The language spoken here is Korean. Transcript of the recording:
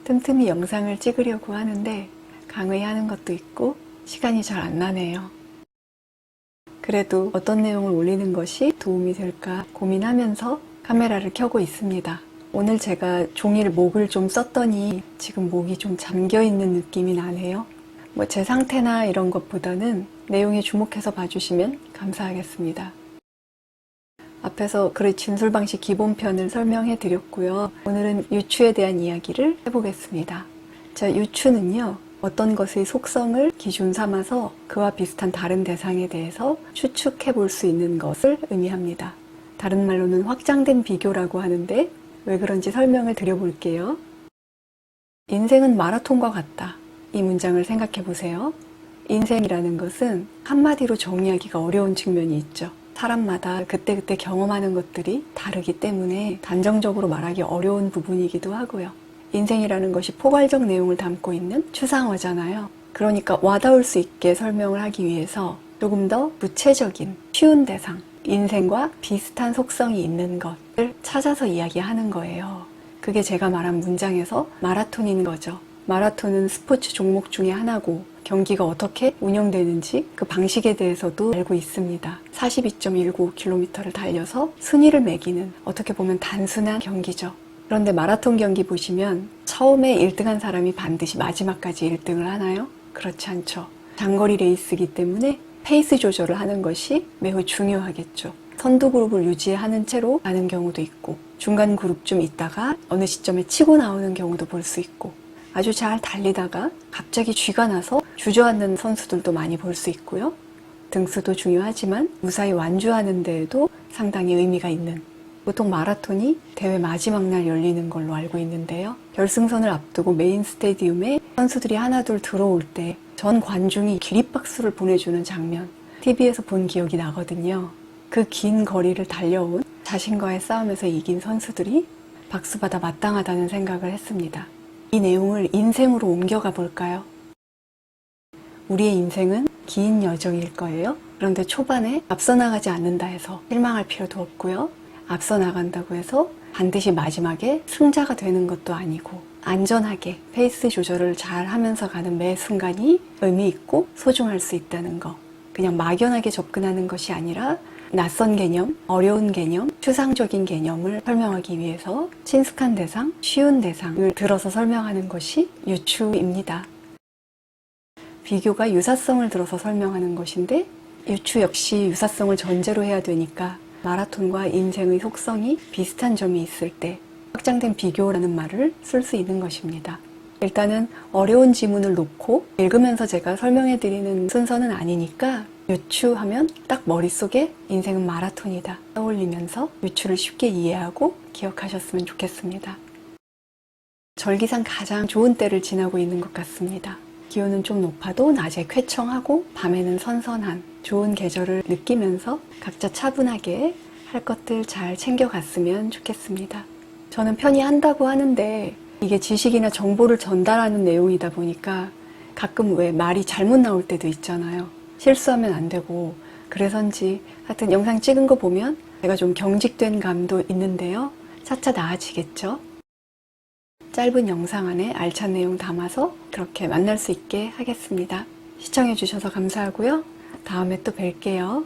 틈틈이 영상을 찍으려고 하는데 강의 하는 것도 있고 시간이 잘 안 나네요. 그래도 어떤 내용을 올리는 것이 도움이 될까 고민하면서 카메라를 켜고 있습니다. 오늘 제가 종이를 목을 좀 썼더니 지금 목이 좀 잠겨있는 느낌이 나네요. 제 상태나 이런 것보다는 내용에 주목해서 봐주시면 감사하겠습니다. 앞에서 글의 진술 방식 기본편을 설명해 드렸고요. 오늘은 유추에 대한 이야기를 해보겠습니다. 자, 유추는요, 어떤 것의 속성을 기준 삼아서 그와 비슷한 다른 대상에 대해서 추측해 볼 수 있는 것을 의미합니다. 다른 말로는 확장된 비교라고 하는데 왜 그런지 설명을 드려볼게요. 인생은 마라톤과 같다. 이 문장을 생각해 보세요. 인생이라는 것은 한마디로 정의하기가 어려운 측면이 있죠. 사람마다 그때그때 경험하는 것들이 다르기 때문에 단정적으로 말하기 어려운 부분이기도 하고요. 인생이라는 것이 포괄적 내용을 담고 있는 추상어잖아요. 그러니까 와닿을 수 있게 설명을 하기 위해서 조금 더 구체적인 쉬운 대상, 인생과 비슷한 속성이 있는 것을 찾아서 이야기하는 거예요. 그게 제가 말한 문장에서 마라톤인 거죠. 마라톤은 스포츠 종목 중에 하나고 경기가 어떻게 운영되는지 그 방식에 대해서도 알고 있습니다. 42.195km를 달려서 순위를 매기는 어떻게 보면 단순한 경기죠. 그런데 마라톤 경기 보시면 처음에 1등한 사람이 반드시 마지막까지 1등을 하나요? 그렇지 않죠. 장거리 레이스이기 때문에 페이스 조절을 하는 것이 매우 중요하겠죠. 선두 그룹을 유지하는 채로 가는 경우도 있고 중간 그룹 좀 있다가 어느 시점에 치고 나오는 경우도 볼 수 있고 아주 잘 달리다가 갑자기 쥐가 나서 주저앉는 선수들도 많이 볼 수 있고요. 등수도 중요하지만 무사히 완주하는 데에도 상당히 의미가 있는, 보통 마라톤이 대회 마지막 날 열리는 걸로 알고 있는데요. 결승선을 앞두고 메인 스테디움에 선수들이 하나둘 들어올 때 전 관중이 기립박수를 보내주는 장면, TV에서 본 기억이 나거든요. 그 긴 거리를 달려온 자신과의 싸움에서 이긴 선수들이 박수받아 마땅하다는 생각을 했습니다. 이 내용을 인생으로 옮겨가 볼까요? 우리의 인생은 긴 여정일 거예요. 그런데 초반에 앞서 나가지 않는다 해서 실망할 필요도 없고요. 앞서 나간다고 해서 반드시 마지막에 승자가 되는 것도 아니고 안전하게 페이스 조절을 잘 하면서 가는 매 순간이 의미 있고 소중할 수 있다는 거. 그냥 막연하게 접근하는 것이 아니라 낯선 개념, 어려운 개념, 추상적인 개념을 설명하기 위해서 친숙한 대상, 쉬운 대상을 들어서 설명하는 것이 유추입니다. 비교가 유사성을 들어서 설명하는 것인데 유추 역시 유사성을 전제로 해야 되니까 마라톤과 인생의 속성이 비슷한 점이 있을 때 확장된 비교라는 말을 쓸 수 있는 것입니다. 일단은 어려운 지문을 놓고 읽으면서 제가 설명해 드리는 순서는 아니니까 유추하면 딱 머릿속에 인생은 마라톤이다 떠올리면서 유추를 쉽게 이해하고 기억하셨으면 좋겠습니다. 절기상 가장 좋은 때를 지나고 있는 것 같습니다. 기온은 좀 높아도 낮에 쾌청하고 밤에는 선선한 좋은 계절을 느끼면서 각자 차분하게 할 것들 잘 챙겨갔으면 좋겠습니다. 저는 편히 한다고 하는데 이게 지식이나 정보를 전달하는 내용이다 보니까 가끔 왜 말이 잘못 나올 때도 있잖아요. 실수하면 안 되고 그래서인지 하여튼 영상 찍은 거 보면 제가 좀 경직된 감도 있는데요. 차차 나아지겠죠? 짧은 영상 안에 알찬 내용 담아서 그렇게 만날 수 있게 하겠습니다. 시청해 주셔서 감사하고요. 다음에 또 뵐게요.